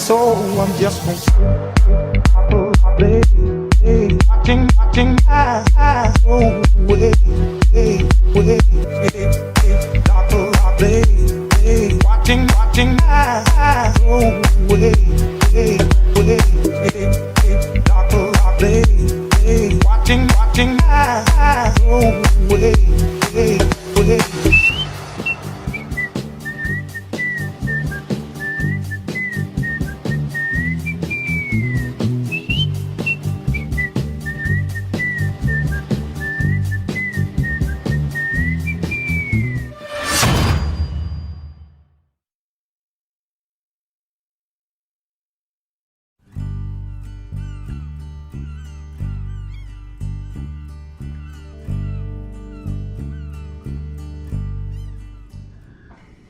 So I'm just gonna watching my eyes go away, watching my eyes go away, watching my eyes go away.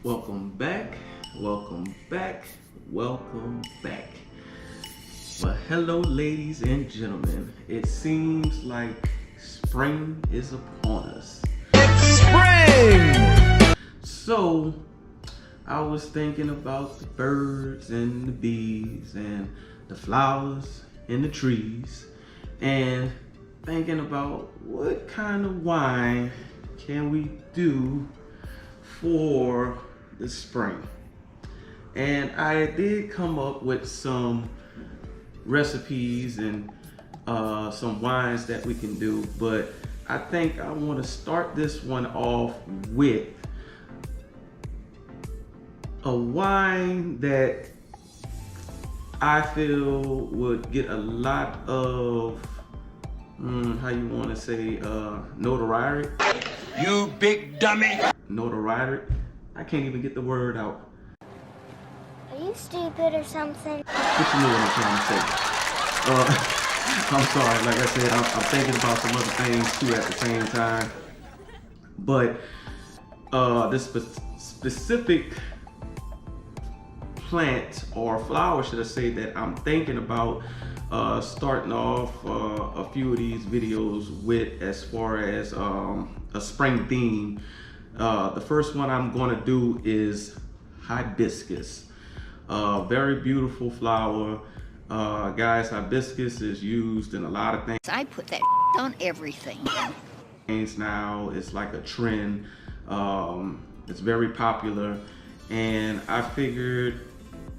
Welcome back, welcome back, welcome back. Well, hello ladies and gentlemen. It seems like spring is upon us. It's spring! So, I was thinking about the birds and the bees and the flowers and the trees, and thinking about what kind of wine can we do for the spring. And I did come up with some recipes and some wines that we can do, but I think I want to start this one off with a wine that I feel would get a lot of how you want to say notoriety. You big dummy! Notoriety. I can't even get the word out. Are you stupid or something? But you know what I'm trying to say. I'm sorry, like I said, I'm thinking about some other things too at the same time. But this specific plant or flower, should I say, that I'm thinking about starting off a few of these videos with, as far as a spring theme. The first one I'm going to do is hibiscus. Very beautiful flower. Guys, hibiscus is used in a lot of things. I put that on everything. Now it's like a trend. It's very popular, and I figured,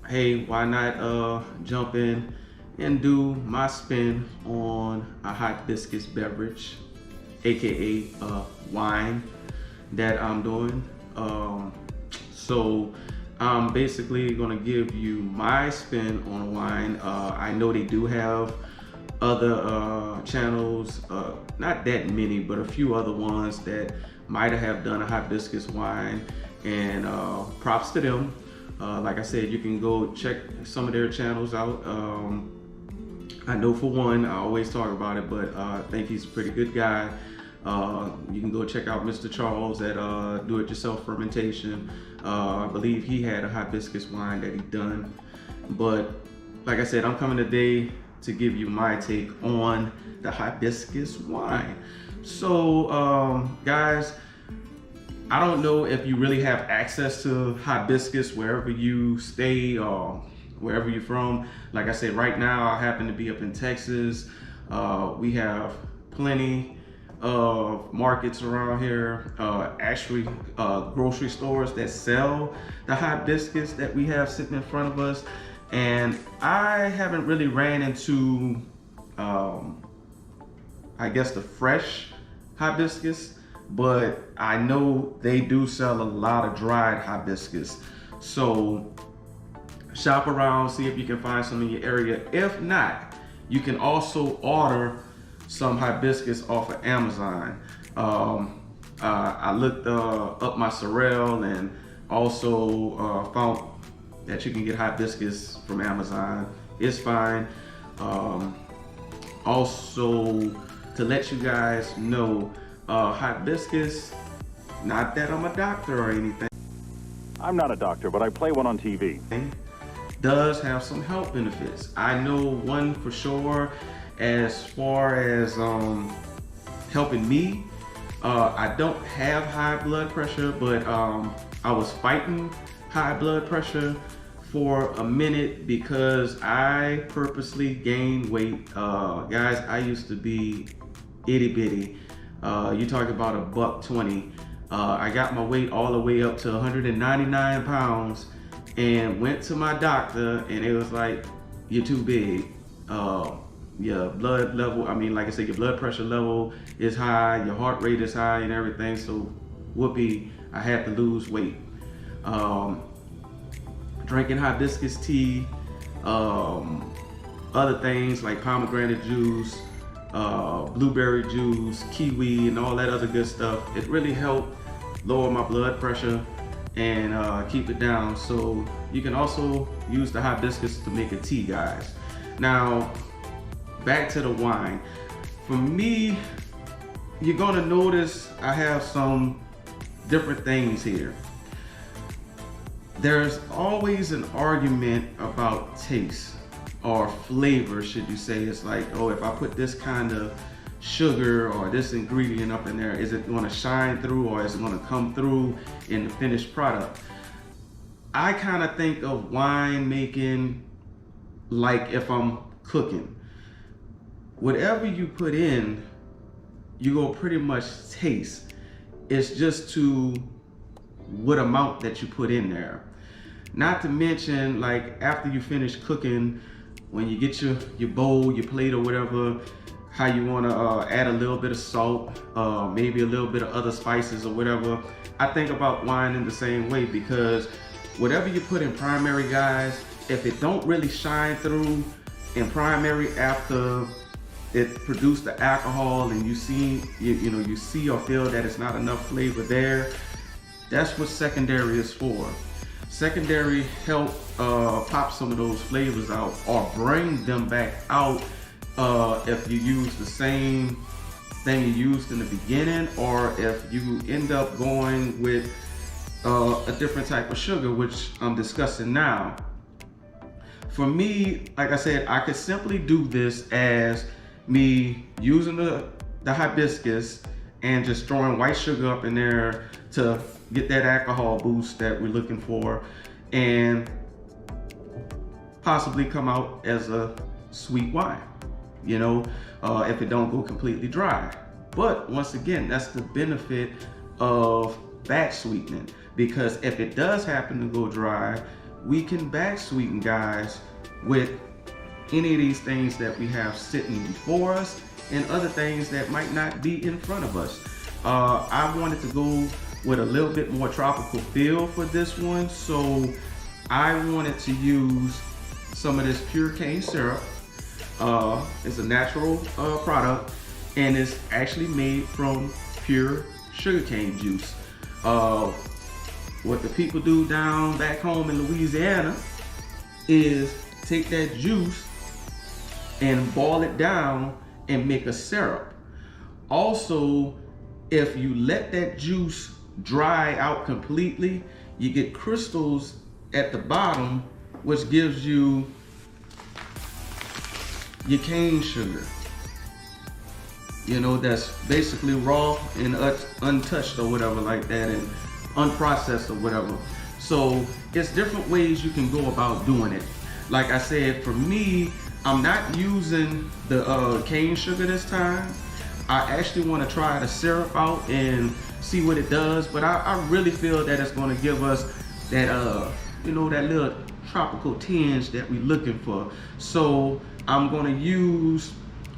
hey, why not jump in and do my spin on a hibiscus beverage, aka wine that I'm doing. So I'm basically gonna give you my spin on a wine. I know they do have other channels, not that many, but a few other ones that might have done a hibiscus wine, and props to them. Like I said, you can go check some of their channels out. I know for one, I always talk about it, but I think he's a pretty good guy. You can go check out Mr. Charles at Do-It-Yourself Fermentation. I believe he had a hibiscus wine that he done. But like I said, I'm coming today to give you my take on the hibiscus wine. So guys, I don't know if you really have access to hibiscus wherever you stay or wherever you're from. Like I said, right now I happen to be up in Texas. We have plenty of markets around here, actually grocery stores that sell the hibiscus that we have sitting in front of us. And I haven't really ran into I guess the fresh hibiscus, but I know they do sell a lot of dried hibiscus. So shop around, see if you can find some in your area. If not, you can also order some hibiscus off of Amazon. I looked up my sorrel, and also found that you can get hibiscus from Amazon. It's fine. Also, to let you guys know, hibiscus, not that I'm a doctor or anything. I'm not a doctor, but I play one on TV. Does have some health benefits. I know one for sure, as far as helping me. I don't have high blood pressure, but I was fighting high blood pressure for a minute because I purposely gained weight. Guys, I used to be itty bitty. You talk about $120. I got my weight all the way up to 199 pounds and went to my doctor, and it was like, you're too big. Your blood level, I mean, like I said, your blood pressure level is high, your heart rate is high and everything. So whoopee, I had to lose weight. Drinking hibiscus tea, other things like pomegranate juice, blueberry juice, kiwi, and all that other good stuff. It really helped lower my blood pressure and keep it down. So you can also use the hibiscus to make a tea, guys. Now, back to the wine. For me, you're gonna notice I have some different things here. There's always an argument about taste or flavor, should you say. It's like, oh, if I put this kind of sugar or this ingredient up in there, is it gonna shine through or is it gonna come through in the finished product? I kind of think of wine making like if I'm cooking. Whatever you put in, you go pretty much taste. It's just to what amount that you put in there. Not to mention, like after you finish cooking, when you get your bowl, your plate or whatever, how you want to add a little bit of salt, maybe a little bit of other spices or whatever. I think about wine in the same way, because whatever you put in primary, guys, if it don't really shine through in primary after it produced the alcohol and you see, you see or feel that it's not enough flavor there, that's what secondary is for. Secondary help pop some of those flavors out or bring them back out if you use the same thing you used in the beginning, or if you end up going with a different type of sugar, which I'm discussing now. For me, like I said, I could simply do this as me using the hibiscus and just throwing white sugar up in there to get that alcohol boost that we're looking for, and possibly come out as a sweet wine, if it don't go completely dry. But once again, that's the benefit of batch sweetening, because if it does happen to go dry, we can batch sweeten, guys, with any of these things that we have sitting before us and other things that might not be in front of us. I wanted to go with a little bit more tropical feel for this one, so I wanted to use some of this pure cane syrup. It's a natural product, and it's actually made from pure sugarcane juice. What the people do down back home in Louisiana is take that juice and boil it down and make a syrup. Also, if you let that juice dry out completely, you get crystals at the bottom, which gives you your cane sugar. That's basically raw and untouched or whatever like that, and unprocessed or whatever. So it's different ways you can go about doing it. Like I said, for me, I'm not using the cane sugar this time. I actually want to try the syrup out and see what it does, but I really feel that it's going to give us that that little tropical tinge that we're looking for. So I'm going to use,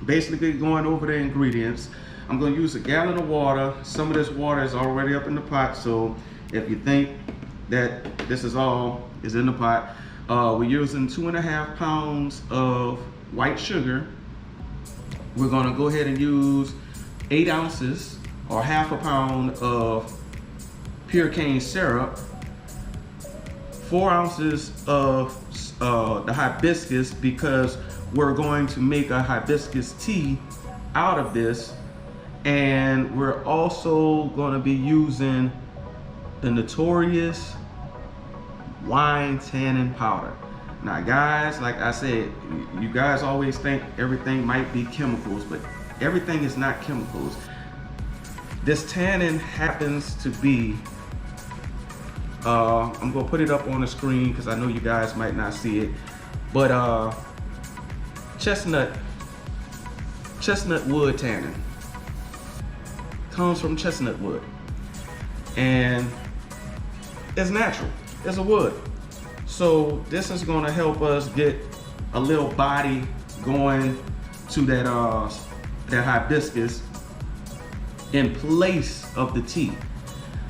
basically going over the ingredients, I'm going to use a gallon of water. Some of this water is already up in the pot, so if you think that this is all is in the pot, we're using 2.5 pounds of white sugar. We're going to go ahead and use 8 ounces or half a pound of pure cane syrup, 4 ounces of the hibiscus, because we're going to make a hibiscus tea out of this, and we're also going to be using the notorious wine tannin powder. Now guys, like I said, you guys always think everything might be chemicals, but everything is not chemicals. This tannin happens to be I'm gonna put it up on the screen because I know you guys might not see it. But chestnut wood tannin comes from chestnut wood, and it's natural. It's a wood. So this is gonna help us get a little body going to that hibiscus in place of the tea.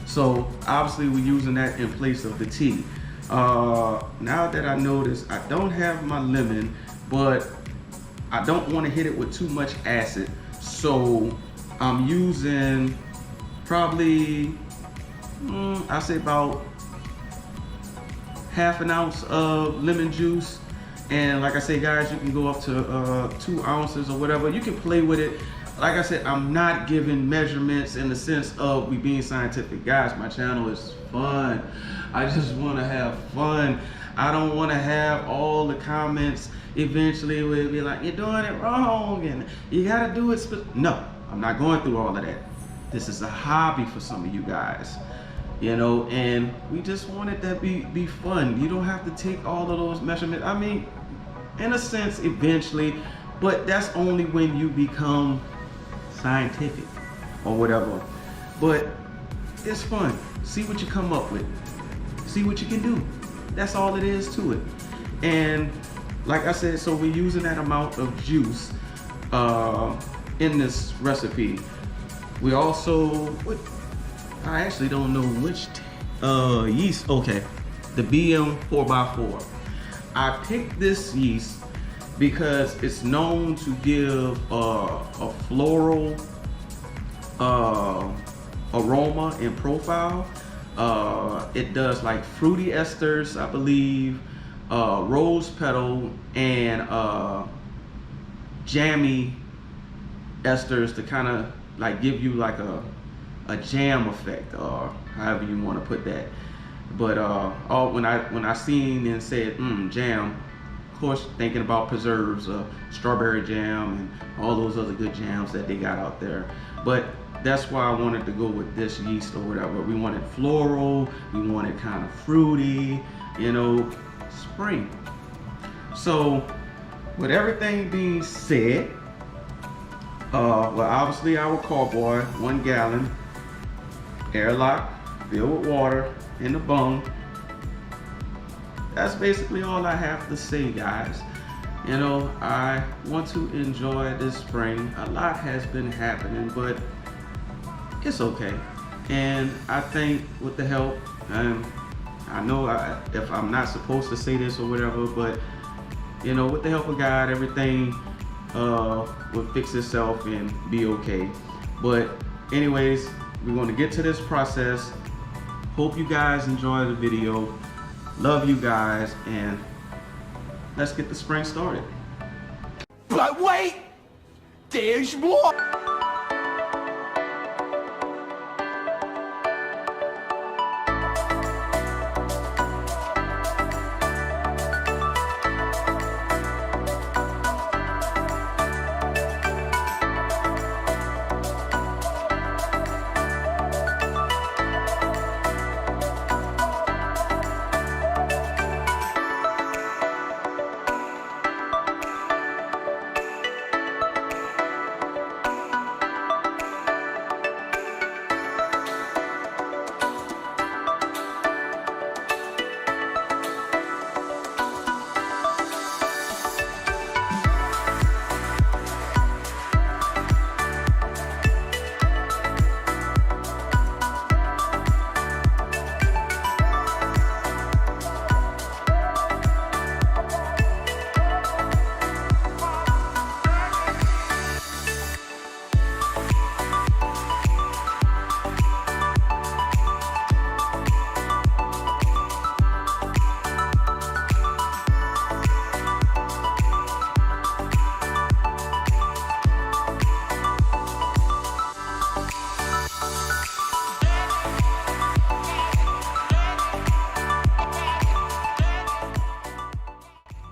So obviously we're using that in place of the tea. Now that I notice I don't have my lemon, but I don't want to hit it with too much acid. So I'm using probably, I say about half an ounce of lemon juice. And like I say, guys, you can go up to 2 ounces or whatever. You can play with it. Like I said, I'm not giving measurements in the sense of we being scientific. Guys, my channel is fun. I just want to have fun. I don't want to have all the comments eventually where it'll be like, you're doing it wrong and you got to do it. No, I'm not going through all of that. This is a hobby for some of you guys, you know, and we just want it to be fun. You don't have to take all of those measurements. I mean, in a sense, eventually, but that's only when you become scientific or whatever. But it's fun. See what you come up with. See what you can do. That's all it is to it. And like I said, so we're using that amount of juice in this recipe. We also, I actually don't know which yeast. Okay, the BM 4x4. I picked this yeast because it's known to give a floral aroma and profile. It does like fruity esters, I believe, rose petal, and jammy esters to kind of like give you like a jam effect, or however you want to put that. But when I seen and said jam, of course thinking about preserves, strawberry jam, and all those other good jams that they got out there. But that's why I wanted to go with this yeast or whatever. We wanted floral, we wanted kind of fruity, you know, spring. So with everything being said, well, obviously our carboy, 1 gallon, airlock, filled with water in the bung. That's basically all I have to say, guys. You know, I want to enjoy this spring. A lot has been happening, but it's okay. And I think with the help, I know if I'm not supposed to say this or whatever, but you know, with the help of God, everything will fix itself and be okay. But anyways, we're going to get to this process. Hope you guys enjoy the video. Love you guys, and let's get the spring started. But wait, there's more.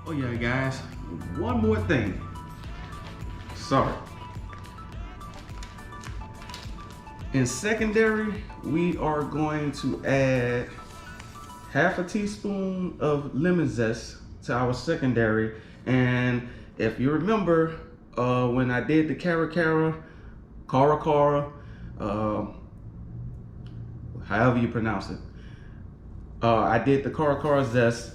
Oh yeah, guys, one more thing. Sorry. In secondary, we are going to add half a teaspoon of lemon zest to our secondary. And if you remember, when I did the cara, however you pronounce it, I did the cara zest,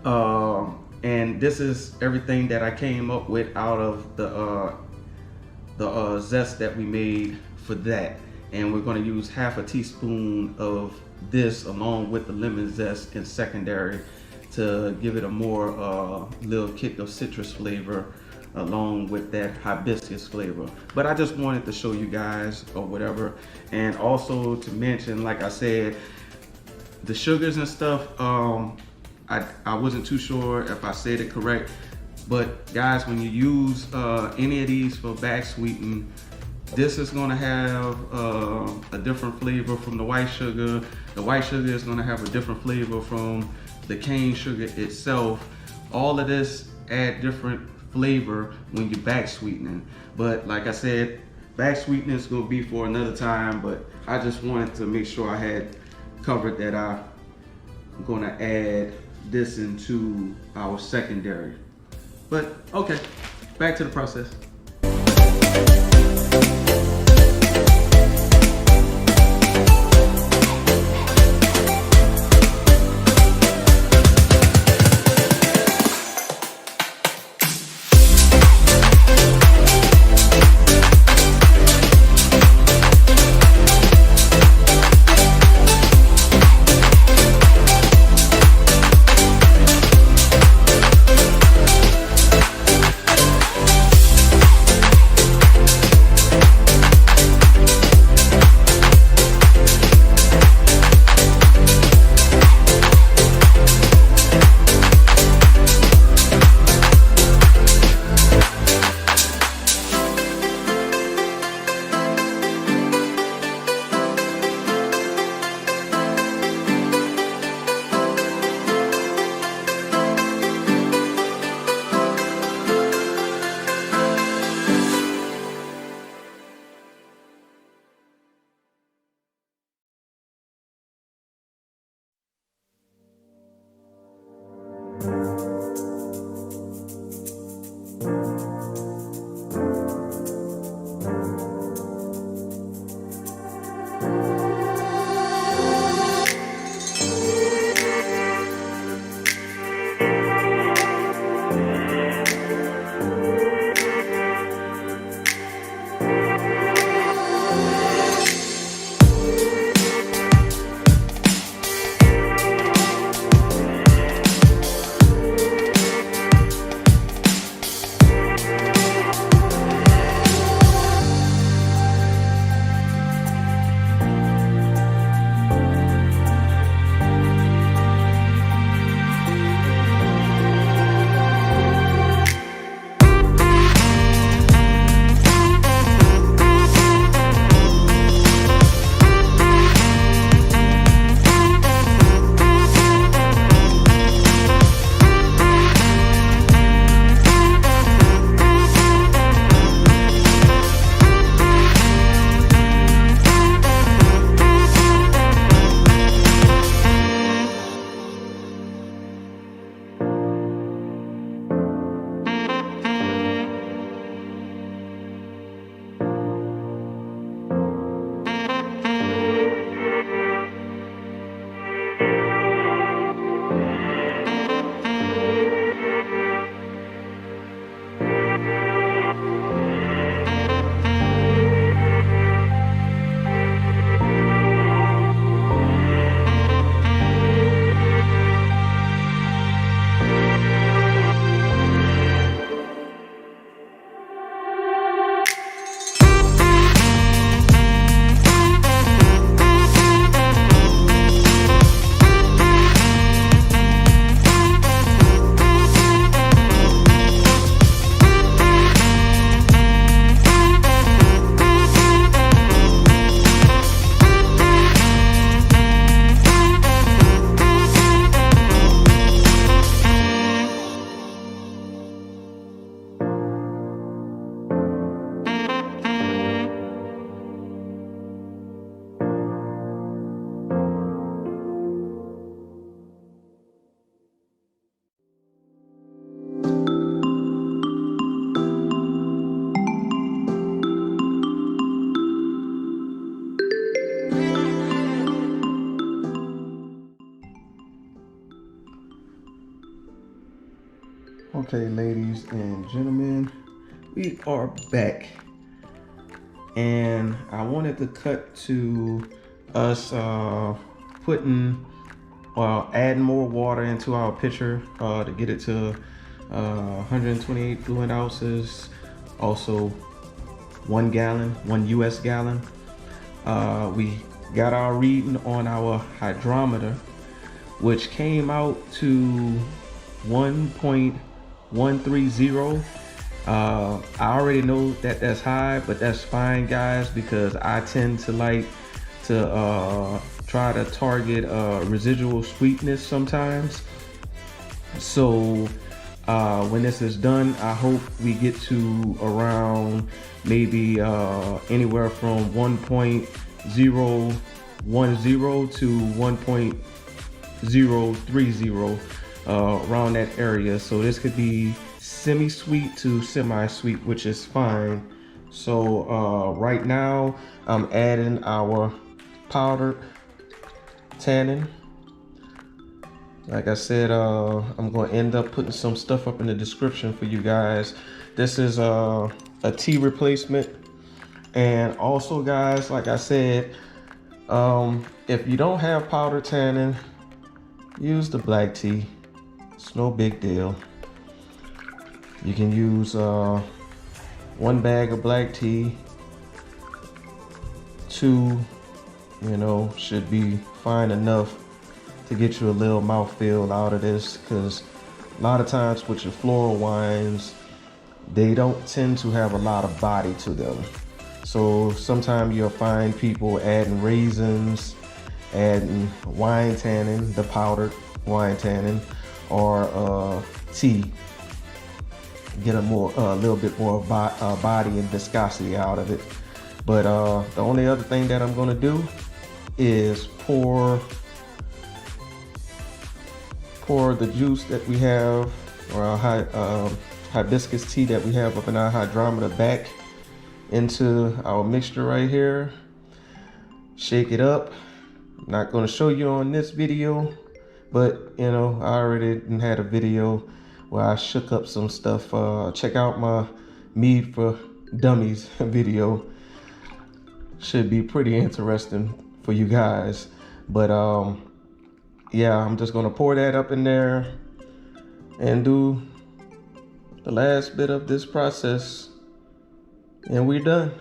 and this is everything that I came up with out of the zest that we made for that. And we're going to use half a teaspoon of this along with the lemon zest in secondary to give it a more little kick of citrus flavor along with that hibiscus flavor. But I just wanted to show you guys or whatever, and also to mention, like I said, the sugars and stuff, I wasn't too sure if I said it correct, but guys, when you use any of these for back sweeten, this is going to have a different flavor from the white sugar. The white sugar is going to have a different flavor from the cane sugar itself. All of this add different flavor when you're back sweetening. But like I said, back sweetening is going to be for another time, but I just wanted to make sure I had covered that I'm going to add this into our secondary. But okay, back to the process. Okay, ladies and gentlemen, we are back, and I wanted to cut to us putting adding more water into our pitcher to get it to 128 fluid ounces, also 1 gallon, 1 US gallon. We got our reading on our hydrometer, which came out to 1.130. I already know that that's high, but that's fine, guys, because I tend to like to try to target residual sweetness sometimes. So when this is done, I hope we get to around maybe anywhere from 1.010 to 1.030, around that area. So this could be semi-sweet to semi-sweet, which is fine. So right now I'm adding our powdered tannin. Like I said, I'm going to end up putting some stuff up in the description for you guys. This is a tea replacement. And also, guys, like I said, if you don't have powdered tannin, use the black tea. It's no big deal. You can use 1 bag of black tea. 2, you know, should be fine enough to get you a little mouthfeel out of this, because a lot of times with your floral wines, they don't tend to have a lot of body to them. So sometimes you'll find people adding raisins, adding wine tannin, the powdered wine tannin, or tea. Get a little bit more body and viscosity out of it. But the only other thing that I'm gonna do is pour the juice that we have, or our hibiscus tea that we have up in our hydrometer, back into our mixture right here. Shake it up. I'm not going to show you on this video, but you know, I already had a video where I shook up some stuff. Check out my Mead for Dummies video. Should be pretty interesting for you guys. But yeah, I'm just gonna pour that up in there and do the last bit of this process, and we're done.